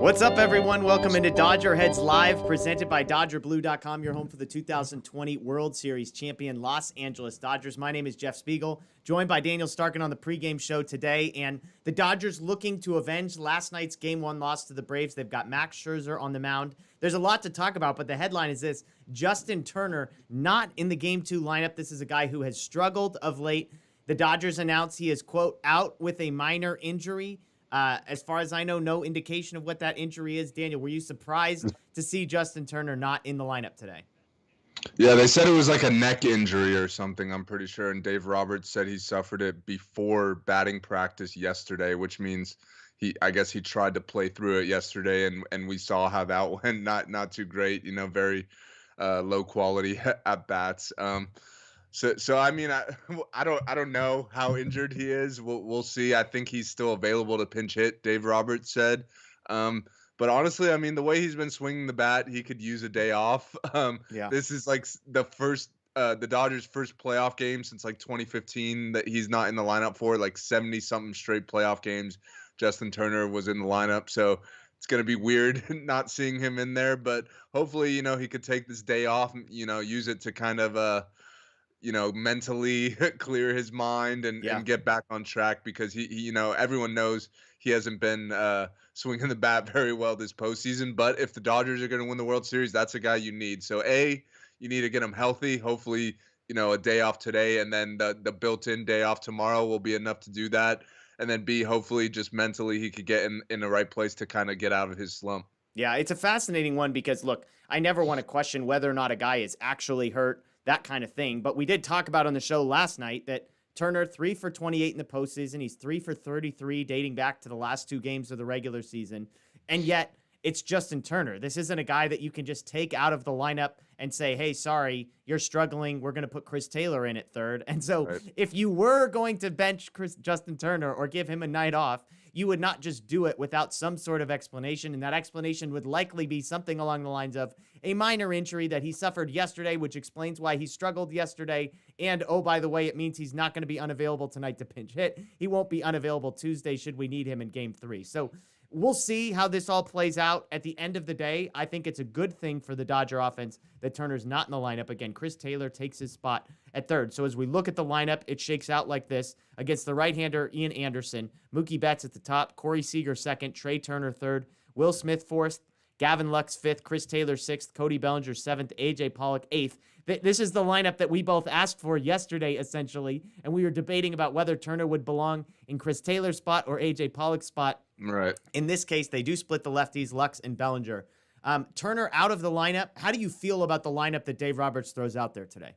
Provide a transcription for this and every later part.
What's up, everyone? Welcome into DodgerHeads Live, presented by DodgerBlue.com, your home for the 2020 World Series champion Los Angeles Dodgers. My name is Jeff Spiegel, joined by Daniel Starkand on the pregame show today. And the Dodgers looking to avenge last night's Game 1 loss to the Braves. They've got Max Scherzer on the mound. There's a lot to talk about, but the headline is this: Justin Turner not in the Game 2 lineup. This is a guy who has struggled of late. The Dodgers announced he is, quote, out with a minor injury. As far as I know, no indication of what that injury is. Daniel, were you surprised to see Justin Turner not in the lineup today? Yeah, they said it was like a neck injury or something, I'm pretty sure. And Dave Roberts said he suffered it before batting practice yesterday, which means I guess he tried to play through it yesterday, and we saw how that went. Not too great, very low quality at bats. So I mean, I don't know how injured he is. We'll see. I think he's still available to pinch hit, Dave Roberts said. But honestly, I mean, the way he's been swinging the bat, he could use a day off. This is like the Dodgers' first playoff game since like 2015 that he's not in the lineup for, like 70-something straight playoff games. Justin Turner was in the lineup, so it's going to be weird not seeing him in there. But hopefully, he could take this day off, use it to kind of mentally clear his mind and get back on track, because he everyone knows he hasn't been swinging the bat very well this postseason. But if the Dodgers are going to win the World Series, that's a guy you need. So you need to get him healthy. Hopefully, a day off today and then the built-in day off tomorrow will be enough to do that. And then B, hopefully just mentally he could get in the right place to kind of get out of his slump. Yeah, it's a fascinating one because, look, I never want to question whether or not a guy is actually hurt, that kind of thing. But we did talk about on the show last night that Turner, 3 for 28 in the postseason. He's 3 for 33 dating back to the last 2 games of the regular season. And yet it's Justin Turner. This isn't a guy that you can just take out of the lineup and say, hey, sorry, you're struggling. We're going to put Chris Taylor in at third. And so if you were going to bench Justin Turner or give him a night off, you would not just do it without some sort of explanation. And that explanation would likely be something along the lines of a minor injury that he suffered yesterday, which explains why he struggled yesterday. And, oh, by the way, it means he's not going to be unavailable tonight to pinch hit. He won't be unavailable Tuesday should we need him in Game 3. So we'll see how this all plays out. At the end of the day, I think it's a good thing for the Dodger offense that Turner's not in the lineup. Again, Chris Taylor takes his spot at third. So as we look at the lineup, it shakes out like this. Against the right-hander, Ian Anderson, Mookie Betts at the top, Corey Seager second, Trey Turner third, Will Smith fourth, Gavin Lux fifth, Chris Taylor sixth, Cody Bellinger seventh, A.J. Pollock eighth. This is the lineup that we both asked for yesterday, essentially, and we were debating about whether Turner would belong in Chris Taylor's spot or A.J. Pollock's spot. Right. In this case, they do split the lefties, Lux and Bellinger. Turner out of the lineup. How do you feel about the lineup that Dave Roberts throws out there today?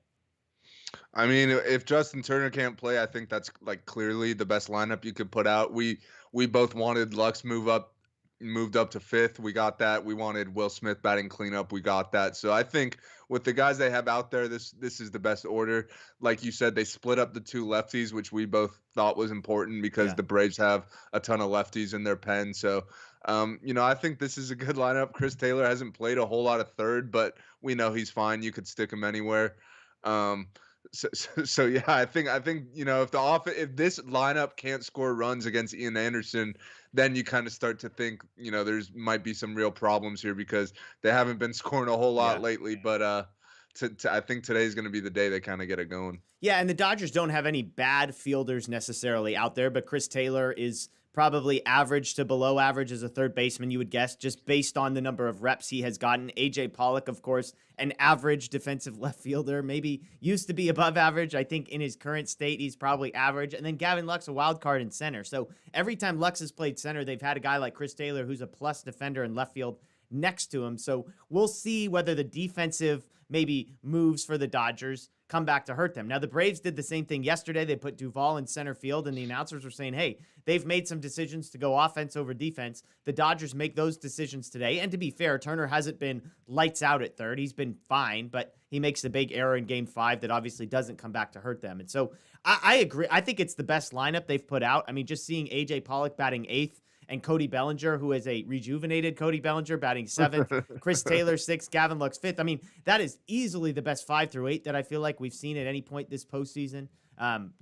I mean, if Justin Turner can't play, I think that's like clearly the best lineup you could put out. We both wanted Lux moved up to fifth. We got that. We wanted Will Smith batting cleanup. We got that. So I think with the guys they have out there, this is the best order. Like you said, they split up the 2 lefties, which we both thought was important because the Braves have a ton of lefties in their pen. So, I think this is a good lineup. Chris Taylor hasn't played a whole lot of third, but we know he's fine. You could stick him anywhere. So yeah, I think if this lineup can't score runs against Ian Anderson, then you kind of start to think there's might be some real problems here because they haven't been scoring a whole lot lately. But I think today's going to be the day they kind of get it going. Yeah, and the Dodgers don't have any bad fielders necessarily out there, but Chris Taylor is probably average to below average as a third baseman, you would guess, just based on the number of reps he has gotten. A.J. Pollock, of course, an average defensive left fielder, maybe used to be above average. I think in his current state, he's probably average. And then Gavin Lux, a wild card in center. So every time Lux has played center, they've had a guy like Chris Taylor, who's a plus defender in left field, next to him. So we'll see whether the defensive maybe moves for the Dodgers come back to hurt them. Now, the Braves did the same thing yesterday. They put Duvall in center field, and the announcers were saying, hey, they've made some decisions to go offense over defense. The Dodgers make those decisions today. And to be fair, Turner hasn't been lights out at third. He's been fine, but he makes a big error in Game 5 that obviously doesn't come back to hurt them. And so I agree. I think it's the best lineup they've put out. I mean, just seeing A.J. Pollock batting 8th, and Cody Bellinger, who is a rejuvenated Cody Bellinger, batting 7th. Chris Taylor, 6th. Gavin Lux, 5th. I mean, that is easily the best 5 through 8 that I feel like we've seen at any point this postseason,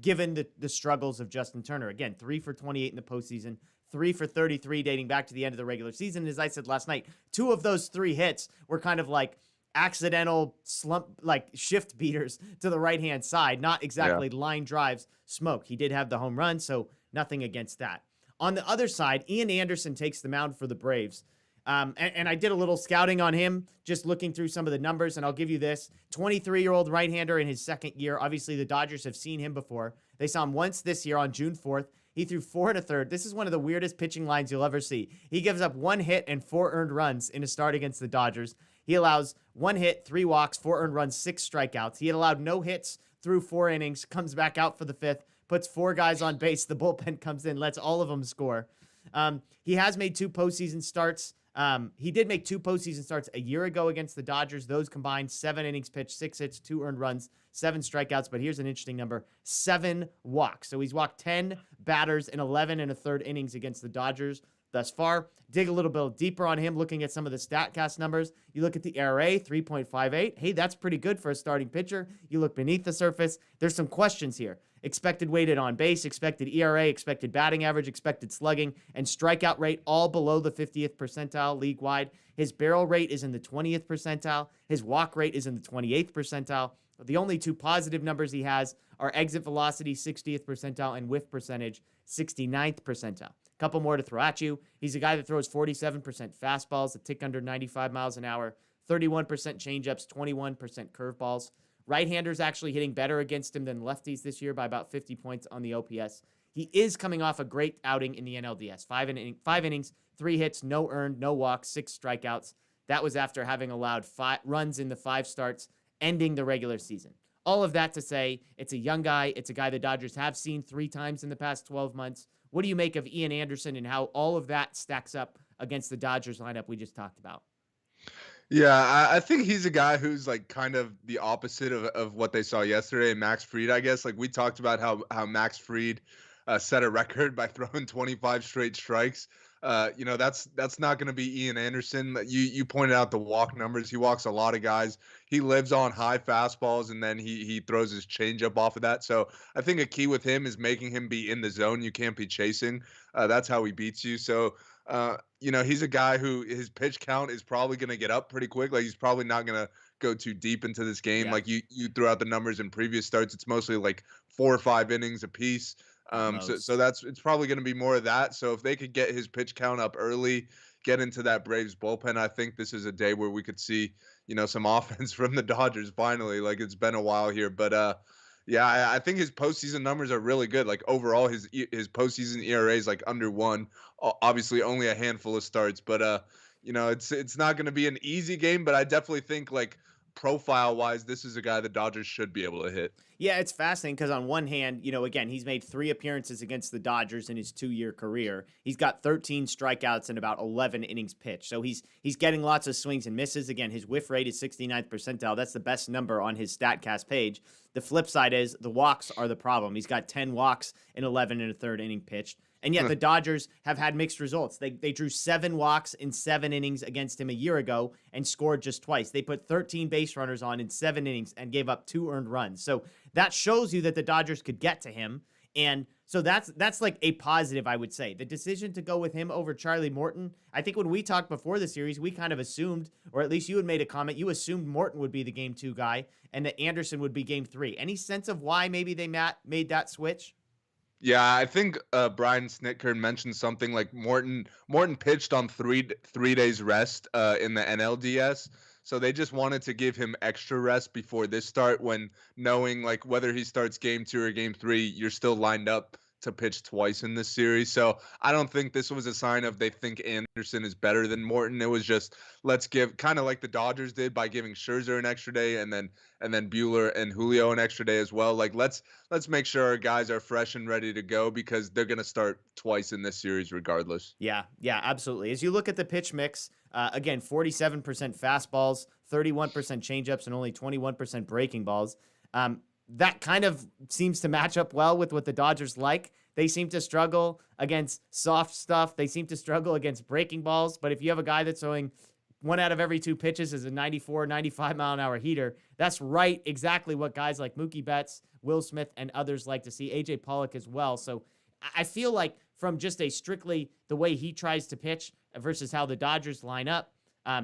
given the struggles of Justin Turner. Again, 3 for 28 in the postseason, 3 for 33 dating back to the end of the regular season. As I said last night, 2 of those 3 hits were kind of like accidental slump, like shift beaters to the right-hand side, not exactly line drives smoke. He did have the home run, so nothing against that. On the other side, Ian Anderson takes the mound for the Braves. And I did a little scouting on him, just looking through some of the numbers, and I'll give you this. 23-year-old right-hander in his second year. Obviously, the Dodgers have seen him before. They saw him once this year on June 4th. He threw 4 1/3. This is one of the weirdest pitching lines you'll ever see. He gives up 1 hit and 4 earned runs in a start against the Dodgers. He allows 1 hit, 3 walks, 4 earned runs, 6 strikeouts. He had allowed no hits through 4 innings, comes back out for the 5th, puts 4 guys on base. The bullpen comes in, lets all of them score. He has made 2 postseason starts. He did make 2 postseason starts a year ago against the Dodgers. Those combined 7 innings pitched, 6 hits, 2 earned runs, 7 strikeouts. But here's an interesting number: 7 walks. So he's walked 10 batters in 11 1/3 innings against the Dodgers thus far. Dig a little bit deeper on him, looking at some of the StatCast numbers. You look at the ERA, 3.58. Hey, that's pretty good for a starting pitcher. You look beneath the surface. There's some questions here. Expected weighted on base, expected ERA, expected batting average, expected slugging, and strikeout rate all below the 50th percentile league-wide. His barrel rate is in the 20th percentile. His walk rate is in the 28th percentile. The only 2 positive numbers he has are exit velocity, 60th percentile, and whiff percentage, 69th percentile. Couple more to throw at you. He's a guy that throws 47% fastballs, a tick under 95 miles an hour, 31% changeups, 21% curveballs. Right-handers actually hitting better against him than lefties this year by about 50 points on the OPS. He is coming off a great outing in the NLDS. 5 innings, 3 hits, no earned, no walks, 6 strikeouts. That was after having allowed 5 runs in the 5 starts, ending the regular season. All of that to say, it's a young guy. It's a guy the Dodgers have seen 3 times in the past 12 months. What do you make of Ian Anderson and how all of that stacks up against the Dodgers lineup we just talked about? Yeah, I think he's a guy who's like kind of the opposite of what they saw yesterday in Max Fried, I guess. Like we talked about how Max Fried set a record by throwing 25 straight strikes. That's not going to be Ian Anderson. You pointed out the walk numbers. He walks a lot of guys. He lives on high fastballs, and then he throws his changeup off of that. So I think a key with him is making him be in the zone. You can't be chasing. That's how he beats you. So he's a guy who his pitch count is probably going to get up pretty quick. Like he's probably not going to go too deep into this game. Yeah. Like you threw out the numbers in previous starts. It's mostly like 4 or 5 innings apiece. So it's probably going to be more of that. So if they could get his pitch count up early, get into that Braves bullpen, I think this is a day where we could see, some offense from the Dodgers finally. Like it's been a while here, but yeah, I think his postseason numbers are really good. Like overall, his postseason ERA is like under 1. Obviously, only a handful of starts, but it's not going to be an easy game. But I definitely think like profile-wise, this is a guy the Dodgers should be able to hit. Yeah, it's fascinating because on one hand, again, he's made 3 appearances against the Dodgers in his 2-year career. He's got 13 strikeouts and about 11 innings pitched. So he's getting lots of swings and misses. Again, his whiff rate is 69th percentile. That's the best number on his StatCast page. The flip side is the walks are the problem. He's got 10 walks in 11 1/3 inning pitched. And yet the Dodgers have had mixed results. They drew 7 walks in 7 innings against him a year ago and scored just twice. They put 13 base runners on in 7 innings and gave up 2 earned runs. So that shows you that the Dodgers could get to him. And so that's like a positive, I would say. The decision to go with him over Charlie Morton, I think when we talked before the series, we kind of assumed, or at least you had made a comment, you assumed Morton would be the Game 2 guy and that Anderson would be Game 3. Any sense of why maybe they made that switch? Yeah, I think Brian Snitker mentioned something like Morton pitched on 3 days rest in the NLDS. So they just wanted to give him extra rest before this start, when knowing like whether he starts Game 2 or Game 3, you're still lined up to pitch twice in this series. So I don't think this was a sign of they think Anderson is better than Morton. It was just, let's give, kind of like the Dodgers did by giving Scherzer an extra day and then Buehler and Julio an extra day as well. Like let's make sure our guys are fresh and ready to go because they're going to start twice in this series regardless. Yeah, absolutely. As you look at the pitch mix, again, 47% fastballs, 31% changeups, and only 21% breaking balls. That kind of seems to match up well with what the Dodgers like. They seem to struggle against soft stuff. They seem to struggle against breaking balls. But if you have a guy that's throwing 1 out of every 2 pitches is a 94, 95 mile an hour heater, that's right exactly what guys like Mookie Betts, Will Smith, and others like to see. AJ Pollock as well. So I feel like from just a strictly the way he tries to pitch versus how the Dodgers line up.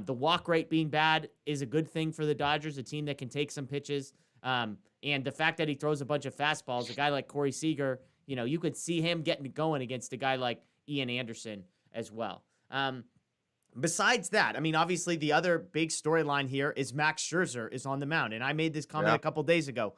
The walk rate being bad is a good thing for the Dodgers, a team that can take some pitches. And the fact that he throws a bunch of fastballs, a guy like Corey Seager, you could see him getting going against a guy like Ian Anderson as well. Besides that, I mean, obviously the other big storyline here is Max Scherzer is on the mound. And I made this comment a couple days ago.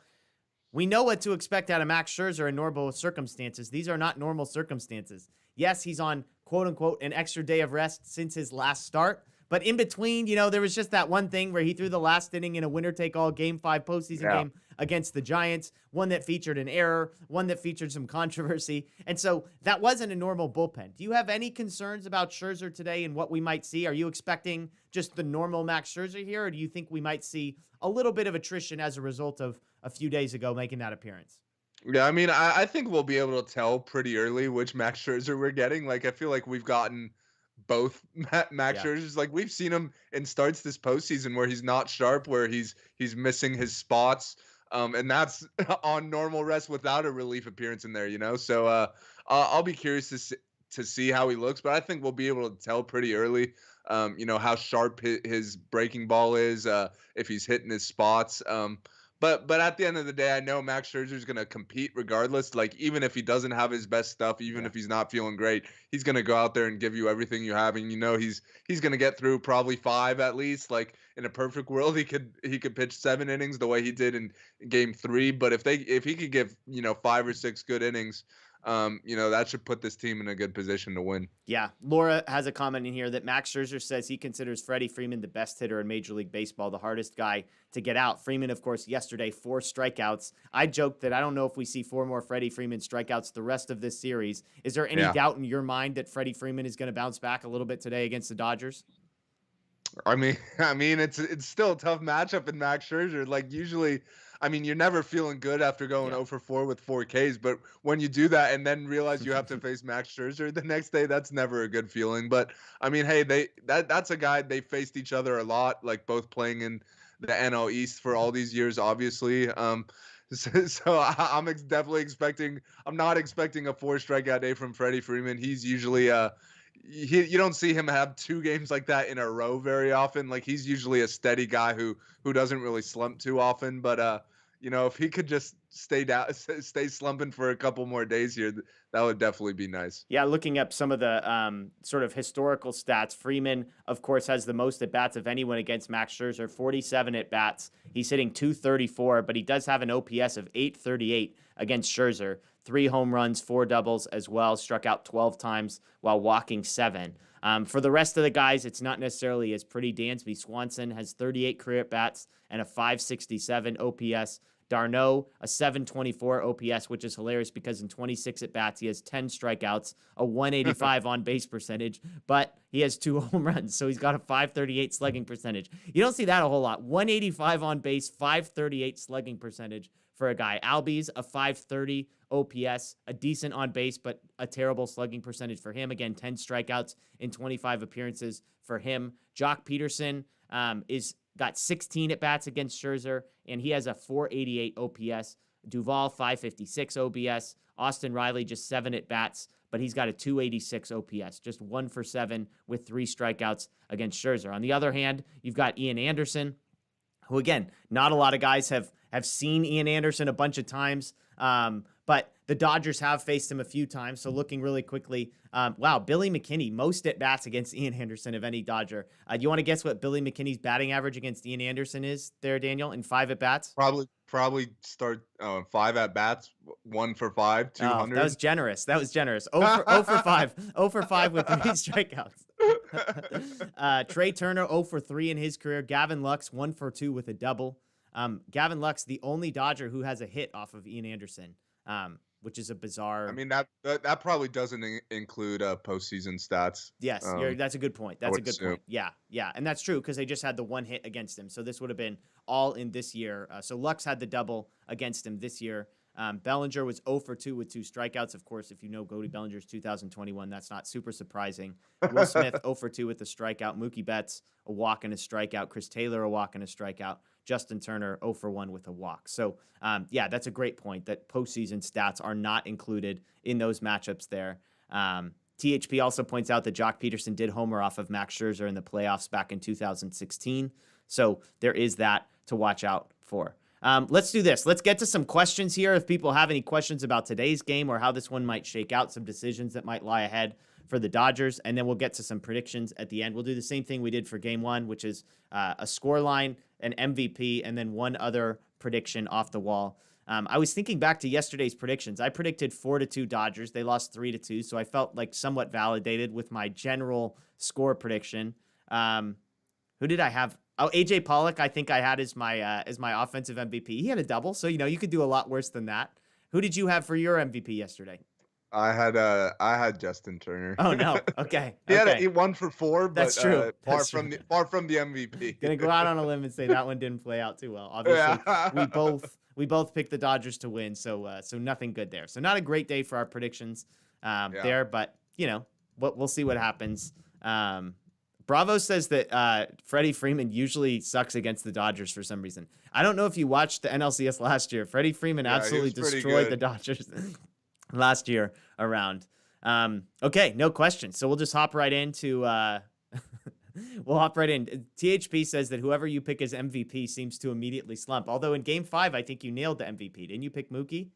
We know what to expect out of Max Scherzer in normal circumstances. These are not normal circumstances. Yes, he's on, quote unquote, an extra day of rest since his last start. But in between, there was just that one thing where he threw the last inning in a winner-take-all Game 5 postseason game against the Giants, one that featured an error, one that featured some controversy. And so that wasn't a normal bullpen. Do you have any concerns about Scherzer today and what we might see? Are you expecting just the normal Max Scherzer here, or do you think we might see a little bit of attrition as a result of a few days ago making that appearance? Yeah, I mean, I think we'll be able to tell pretty early which Max Scherzer we're getting. Like, I feel like we've gotten both Max Scherzers. Like, we've seen him in starts this postseason where he's not sharp, where he's missing his spots, and that's on normal rest without a relief appearance in there. So I'll be curious to see how he looks, but I think we'll be able to tell pretty early. How sharp his breaking ball is, if he's hitting his spots. But at the end of the day, I know Max Scherzer is going to compete regardless. Like, even if he doesn't have his best stuff, even if he's not feeling great, he's going to go out there and give you everything you have. And he's going to get through probably 5 at least. Like, in a perfect world, he could pitch 7 innings the way he did in Game 3. But if he could give 5 or 6 good innings, that should put this team in a good position to win. Yeah. Laura has a comment in here that Max Scherzer says he considers Freddie Freeman the best hitter in Major League Baseball, the hardest guy to get out. Freeman, of course, yesterday, 4 strikeouts. I joked that I don't know if we see 4 more Freddie Freeman strikeouts the rest of this series. Is there any doubt in your mind that Freddie Freeman is going to bounce back a little bit today against the Dodgers? I mean, it's still a tough matchup in Max Scherzer. Like, usually, I mean, you're never feeling good after going 0 for 4 with 4 Ks, but when you do that and then realize you have to face Max Scherzer the next day, that's never a good feeling. But I mean, hey, that's a guy, they faced each other a lot, like both playing in the NL East for all these years, obviously. So I'm definitely expecting. I'm not expecting a 4 strikeout day from Freddie Freeman. He's usually you don't see him have 2 games like that in a row very often. Like, he's usually a steady guy who doesn't really slump too often. But if he could just stay slumping for a couple more days here, that would definitely be nice. Yeah, looking up some of the sort of historical stats, Freeman, of course, has the most at-bats of anyone against Max Scherzer, 47 at-bats. He's hitting .234, but he does have an OPS of .838 against Scherzer. 3 home runs, 4 doubles as well, struck out 12 times while walking 7. For the rest of the guys, it's not necessarily as pretty. Dansby Swanson has 38 career at-bats and a .567 OPS. Darno, a .724 OPS, which is hilarious because in 26 at-bats, he has 10 strikeouts, a .185 on-base percentage, but he has 2 home runs, so he's got a .538 slugging percentage. You don't see that a whole lot. 185 on base, .538 slugging percentage for a guy. Albies, a .530 OPS, a decent on base, but a terrible slugging percentage for him. Again, 10 strikeouts in 25 appearances for him. Jock Peterson got 16 at-bats against Scherzer, and he has a .488 OPS. Duvall, .556 OPS. Austin Riley, just 7 at-bats, but he's got a .286 OPS, just 1 for 7 with 3 strikeouts against Scherzer. On the other hand, you've got Ian Anderson, who, again, not a lot of guys have seen Ian Anderson a bunch of times, but the Dodgers have faced him a few times. So looking really quickly, Billy McKinney, most at-bats against Ian Anderson of any Dodger. Do you want to guess what Billy McKinney's batting average against Ian Anderson is there, Daniel, in 5 at-bats? Probably start 5 at-bats, 1 for 5, 200. Oh, that was generous. 0 for 5. 0 for 5 with 3 strikeouts. Trey Turner, 0 for 3 in his career. Gavin Lux, 1 for 2 with a double. Gavin Lux, the only Dodger who has a hit off of Ian Anderson, which is a bizarre. I mean, that probably doesn't include postseason stats. Yes, that's a good point. That's a good point. Yeah, and that's true because they just had the 1 hit against him. So this would have been all in this year. So Lux had the double against him this year. Bellinger was 0 for 2 with 2 strikeouts. Of course, if you know Cody Bellinger's 2021, that's not super surprising. Will Smith, 0 for 2 with a strikeout. Mookie Betts, a walk and a strikeout. Chris Taylor, a walk and a strikeout. Justin Turner, 0 for 1 with a walk. So, that's a great point that postseason stats are not included in those matchups there. THP also points out that Jock Peterson did homer off of Max Scherzer in the playoffs back in 2016. So there is that to watch out for. Let's do this. Let's get to some questions here. If people have any questions about today's game or how this one might shake out, some decisions that might lie ahead for the Dodgers, and then we'll get to some predictions at the end. We'll do the same thing we did for game one, which is a score line, an MVP, and then one other prediction off the wall. I was thinking back to yesterday's predictions. I predicted 4-2 Dodgers. They lost 3-2, so I felt like somewhat validated with my general score prediction. Who did I have? Oh, AJ Pollock, I think I had as my offensive MVP. He had a double, so you could do a lot worse than that. Who did you have for your MVP yesterday? I had Justin Turner. Oh no. Okay. He won for 4, but that's true. Far from the MVP. Gonna go out on a limb and say that one didn't play out too well. Obviously, we both picked the Dodgers to win, so nothing good there. So not a great day for our predictions there, but we'll see what happens. Bravo says that Freddie Freeman usually sucks against the Dodgers for some reason. I don't know if you watched the NLCS last year. Freddie Freeman absolutely destroyed the Dodgers last year around. Okay, no questions. So we'll just hop right into we'll hop right in. THP says that whoever you pick as MVP seems to immediately slump. Although in game 5, I think you nailed the MVP. Didn't you pick Mookie?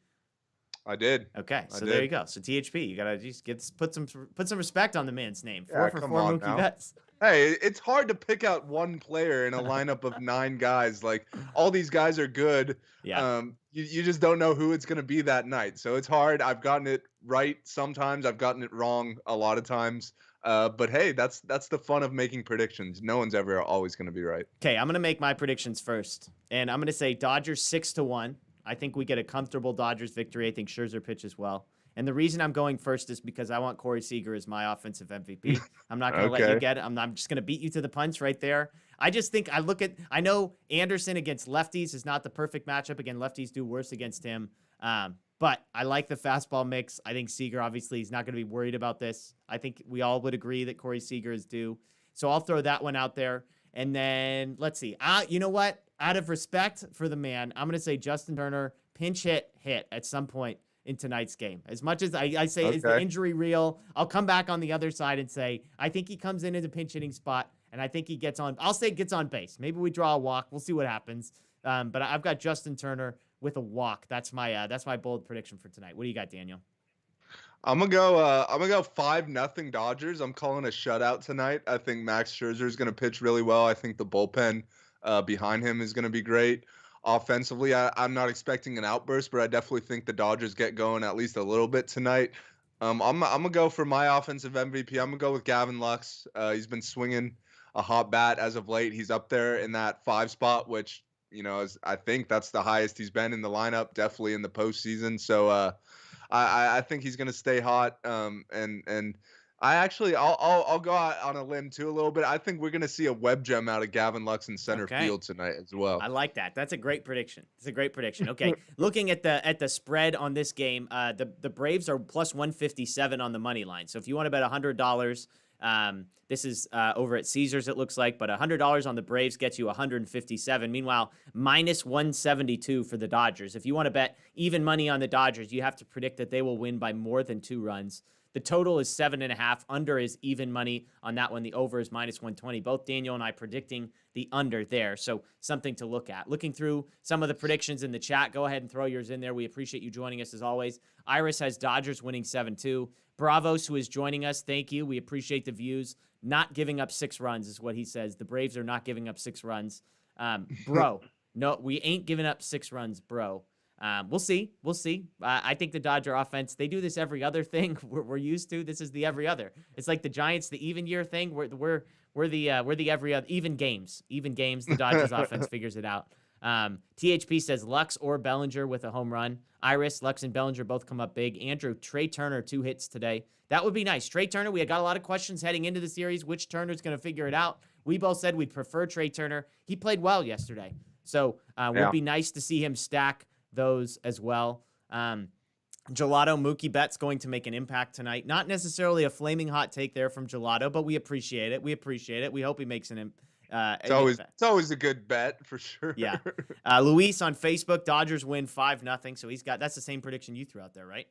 I did. Okay, so there you go. So THP, you gotta just put some respect on the man's name. 4 for 4 Mookie Betts. Hey, it's hard to pick out one player in a lineup of 9 guys. Like, all these guys are good. Yeah. You just don't know who it's going to be that night. So it's hard. I've gotten it right sometimes. I've gotten it wrong a lot of times. But hey, that's the fun of making predictions. No one's ever always going to be right. Okay, I'm going to make my predictions first. And I'm going to say Dodgers 6-1. I think we get a comfortable Dodgers victory. I think Scherzer pitches well. And the reason I'm going first is because I want Corey Seager as my offensive MVP. I'm not going to let you get it. I'm just going to beat you to the punch right there. I just think I know Anderson against lefties is not the perfect matchup. Again, lefties do worse against him. But I like the fastball mix. I think Seager, obviously, is not going to be worried about this. I think we all would agree that Corey Seager is due. So I'll throw that one out there. And then let's see. You know what? Out of respect for the man, I'm going to say Justin Turner pinch hit at some point in tonight's game. As much as I say, is the injury real? I'll come back on the other side and say, I think he comes in as a pinch hitting spot, and I think he gets on. I'll say gets on base. Maybe we draw a walk. We'll see what happens. But I've got Justin Turner with a walk. That's my bold prediction for tonight. What do you got, Daniel? I'm gonna go 5-0 Dodgers. I'm calling a shutout tonight. I think Max Scherzer is gonna pitch really well. I think the bullpen behind him is gonna be great. Offensively, I'm not expecting an outburst, but I definitely think the Dodgers get going at least a little bit tonight. I'm gonna go for my offensive MVP. I'm gonna go with Gavin Lux. He's been swinging a hot bat as of late. He's up there in that 5 spot, which I think that's the highest he's been in the lineup, definitely in the postseason. So I think he's gonna stay hot. And I'll go out on a limb too a little bit. I think we're gonna see a web gem out of Gavin Lux in center field tonight as well. I like that. That's a great prediction. Okay, looking at the spread on this game, the Braves are plus 157 on the money line. So if you want to bet $100, this is over at Caesars, it looks like, but $100 on the Braves gets you 157. Meanwhile, minus 172 for the Dodgers. If you want to bet even money on the Dodgers, you have to predict that they will win by more than 2 runs. The total is 7.5. Under is even money on that one. The over is minus 120. Both Daniel and I predicting the under there. So something to look at. Looking through some of the predictions in the chat, go ahead and throw yours in there. We appreciate you joining us as always. Iris has Dodgers winning 7-2. Bravos, who is joining us, thank you. We appreciate the views. Not giving up 6 runs is what he says. The Braves are not giving up 6 runs. Bro, no, we ain't giving up 6 runs, bro. We'll see. I think the Dodger offense, they do this every other thing we're used to. This is the every other. It's like the Giants, the even year thing. We're the every other even games. The Dodgers offense figures it out. THP says Lux or Bellinger with a home run. Iris, Lux and Bellinger both come up big. Andrew, Trey Turner 2 hits today. That would be nice. Trey Turner, we had got a lot of questions heading into the series. Which Turner's going to figure it out? We both said we'd prefer Trey Turner. He played well yesterday. So would be nice to see him stack those as well. Gelato Mookie Betts going to make an impact tonight. Not necessarily a flaming hot take there from Gelato, but we appreciate it. We hope he makes an impact. It's always a good bet for sure. Yeah. Luis on Facebook, Dodgers win 5-0. So that's the same prediction you threw out there, right?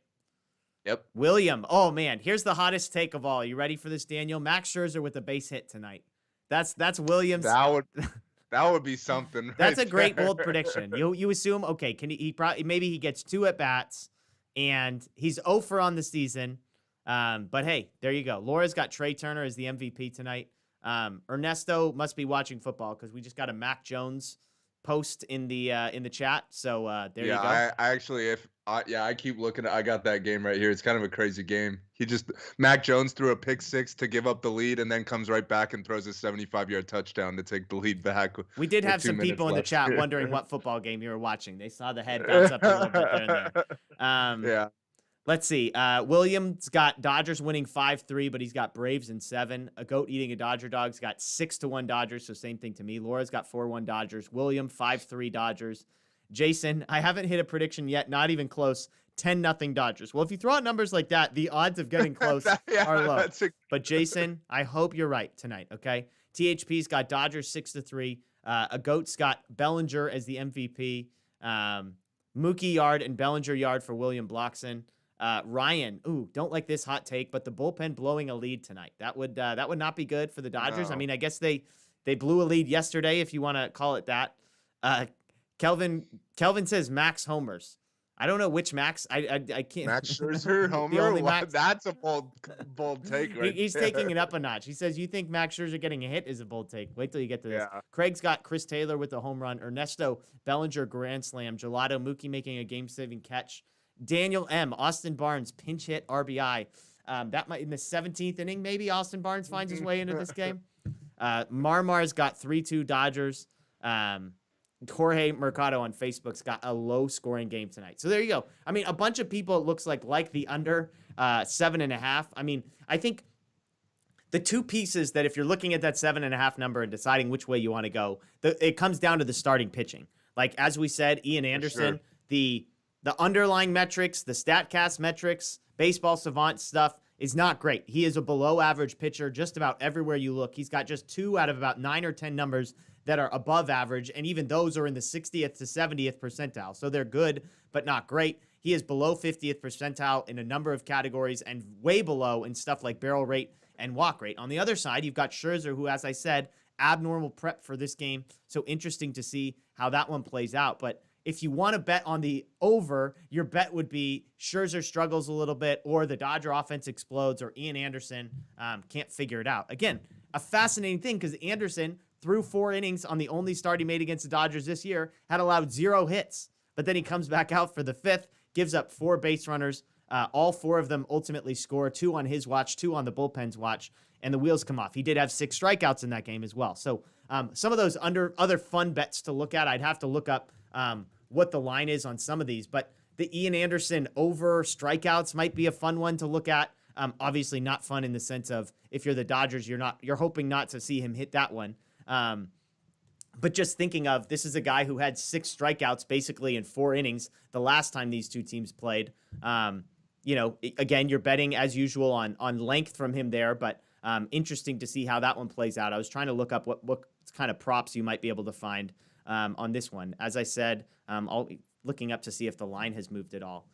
Yep. William. Oh man, here's the hottest take of all. You ready for this, Daniel? Max Scherzer with a base hit tonight. That's Williams. That would be something That's right a great there. bold prediction. You assume, okay, can he probably maybe he gets 2 at bats and he's 0 for on the season. But hey, there you go. Laura's got Trey Turner as the MVP tonight. Ernesto must be watching football because we just got a Mac Jones post in the chat. So there you go. I actually, I keep looking at, I got that game right here. It's kind of a crazy game. Mac Jones threw a pick 6 to give up the lead and then comes right back and throws a 75-yard touchdown to take the lead back. We did have some people in the chat wondering what football game you were watching. They saw the head bounce up a little bit there and there. Yeah. Let's see. Williams got Dodgers winning 5-3, but he's got Braves in 7. A goat eating a Dodger dog's got 6-1 Dodgers, so same thing to me. Laura's got 4-1 Dodgers. William 5-3 Dodgers. Jason, I haven't hit a prediction yet, not even close. 10-0 Dodgers. Well, if you throw out numbers like that, the odds of getting close are low. But Jason, I hope you're right tonight, okay? THP's got Dodgers 6-3. A goat's got Bellinger as the MVP. Mookie Yard and Bellinger Yard for William Bloxon. Ryan, don't like this hot take, but the bullpen blowing a lead tonight. That would not be good for the Dodgers. No. I mean, I guess they blew a lead yesterday, if you want to call it that. Kelvin says Max homers. I don't know which Max. I can't. Max Scherzer homer. That's a bold take. Right He's there. taking it up a notch. He says, "You think Max Scherzer getting a hit is a bold take? Wait till you get to this." Yeah. Craig's got Chris Taylor with a home run. Ernesto Bellinger grand slam. Gelato Mookie making a game-saving catch. Daniel M. Austin Barnes pinch hit RBI. That might in the 17th inning. Maybe Austin Barnes finds his way into this game. Marmar's got 3-2 Dodgers. Jorge Mercado on Facebook's got a low-scoring game tonight. So there you go. I mean, a bunch of people, it looks like the under 7.5. I mean, I think the two pieces that if you're looking at that 7.5 number and deciding which way you want to go, it comes down to the starting pitching. Like, as we said, Ian Anderson, sure. the underlying metrics, the StatCast metrics, baseball savant stuff is not great. He is a below-average pitcher just about everywhere you look. He's got just 2 out of about 9 or 10 numbers that are above average, and even those are in the 60th to 70th percentile. So they're good, but not great. He is below 50th percentile in a number of categories and way below in stuff like barrel rate and walk rate. On the other side, you've got Scherzer, who, as I said, abnormal prep for this game. So interesting to see how that one plays out. But if you want to bet on the over, your bet would be Scherzer struggles a little bit, or the Dodger offense explodes, or Ian Anderson can't figure it out. Again, a fascinating thing because Anderson, through 4 innings on the only start he made against the Dodgers this year, had allowed 0 hits. But then he comes back out for the 5th, gives up 4 base runners. All 4 of them ultimately score, 2 on his watch, 2 on the bullpen's watch, and the wheels come off. He did have 6 strikeouts in that game as well. So some of those other fun bets to look at, I'd have to look up what the line is on some of these. But the Ian Anderson over strikeouts might be a fun one to look at. Obviously not fun in the sense of if you're the Dodgers, you're hoping not to see him hit that one. But just thinking of, this is a guy who had 6 strikeouts basically in 4 innings the last time these two teams played. Again, you're betting as usual on length from him there, but interesting to see how that one plays out. I was trying to look up what kind of props you might be able to find on this one. As I said, looking up to see if the line has moved at all.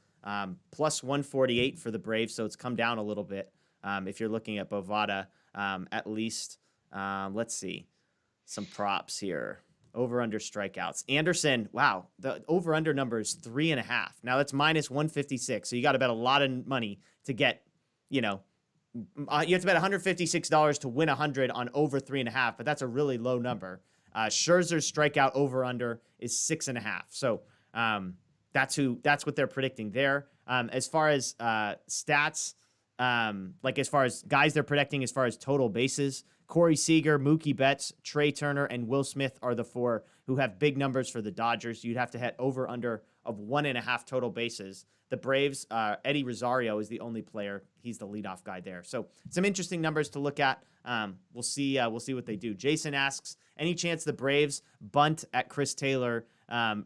Plus 148 for the Braves, so it's come down a little bit. If you're looking at Bovada, at least, let's see. Some props here. Over-under strikeouts. Anderson, wow, the over-under number is 3.5. Now that's minus 156, so you got to bet a lot of money to get, you have to bet $156 to win 100 on over 3.5, but that's a really low number. Scherzer's strikeout over-under is 6.5. So that's what they're predicting there. As far as stats, as far as guys they're predicting as far as total bases, Corey Seager, Mookie Betts, Trey Turner, and Will Smith are the 4 who have big numbers for the Dodgers. You'd have to hit over-under of 1.5 total bases. The Braves, Eddie Rosario is the only player. He's the leadoff guy there. So some interesting numbers to look at. We'll see what they do. Jason asks, any chance the Braves bunt at Chris Taylor,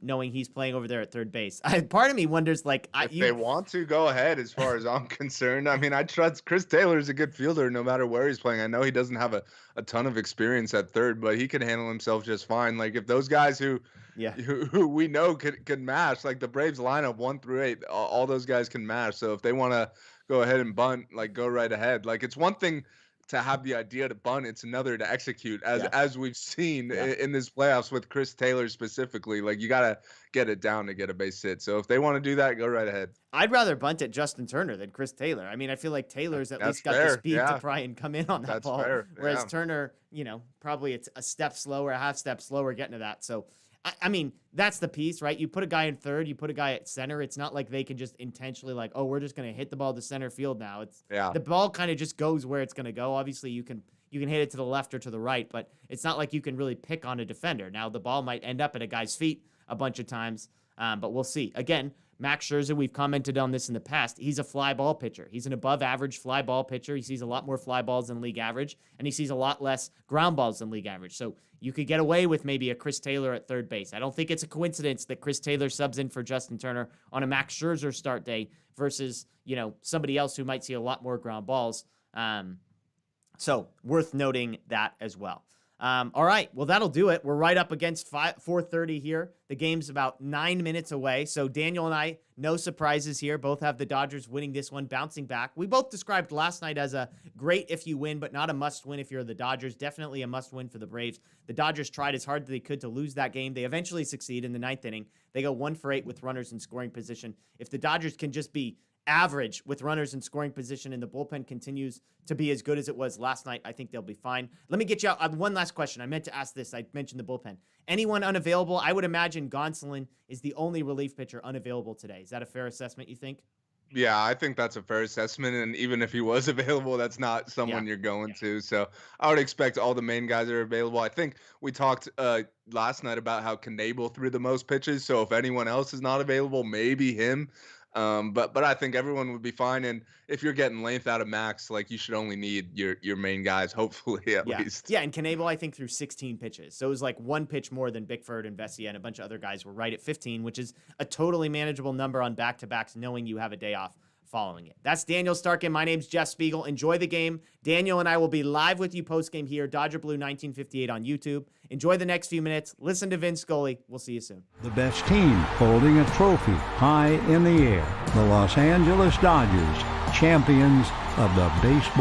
knowing he's playing over there at third base? Part of me wonders, if they want to, go ahead. As far as I'm concerned, I mean, I trust Chris Taylor is a good fielder no matter where he's playing. I know he doesn't have a ton of experience at third, but he can handle himself just fine. Like, if those guys who Yeah. who we know can mash. Like the Braves lineup 1 through 8, all those guys can mash. So if they want to go ahead and bunt, like go right ahead. Like it's one thing to have the idea to bunt, it's another to execute, as we've seen in this playoffs with Chris Taylor specifically. Like you gotta get it down to get a base hit. So if they want to do that, go right ahead. I'd rather bunt at Justin Turner than Chris Taylor. I mean, I feel like Taylor's at least got fair. the speed to try and come in on that ball. Fair. Whereas Turner, probably it's a step slower, a half step slower getting to that. So, I mean, that's the piece, right? You put a guy in third, you put a guy at center. It's not like they can just intentionally like, oh, we're just going to hit the ball to center field now. It's the ball kind of just goes where it's going to go. Obviously, you can hit it to the left or to the right, but it's not like you can really pick on a defender. Now, the ball might end up at a guy's feet a bunch of times, but we'll see. Again, Max Scherzer, we've commented on this in the past. He's a fly ball pitcher. He's an above average fly ball pitcher. He sees a lot more fly balls than league average, and he sees a lot less ground balls than league average. So you could get away with maybe a Chris Taylor at third base. I don't think it's a coincidence that Chris Taylor subs in for Justin Turner on a Max Scherzer start day versus, somebody else who might see a lot more ground balls. So worth noting that as well. All right, well, that'll do it. We're right up against 4:30 here. The game's about 9 minutes away. So Daniel and I, no surprises here. Both have the Dodgers winning this one, bouncing back. We both described last night as a great if you win, but not a must-win if you're the Dodgers. Definitely a must-win for the Braves. The Dodgers tried as hard as they could to lose that game. They eventually succeed in the 9th inning. They go 1 for 8 with runners in scoring position. If the Dodgers can just be average with runners in scoring position and the bullpen continues to be as good as it was last night, I think they'll be fine. Let me get you out one last question. I meant to ask this. I mentioned the bullpen. Anyone unavailable? I would imagine Gonsolin is the only relief pitcher unavailable today. Is that a fair assessment, you think? Yeah, I think that's a fair assessment. And even if he was available, that's not someone you're going to. So I would expect all the main guys are available. I think we talked last night about how Knebel threw the most pitches. So if anyone else is not available, maybe him. But I think everyone would be fine. And if you're getting length out of Max, like you should only need your main guys, hopefully at least. Yeah, and Knebel, I think, threw 16 pitches. So it was like 1 pitch more than Bickford and Vesia, and a bunch of other guys were right at 15, which is a totally manageable number on back-to-backs, knowing you have a day off following it. That's Daniel Starkand. My name's Jeff Spiegel. Enjoy the game. Daniel and I will be live with you post-game here, Dodger Blue 1958 on YouTube. Enjoy the next few minutes. Listen to Vince Scully. We'll see you soon. The best team holding a trophy high in the air. The Los Angeles Dodgers, champions of the baseball.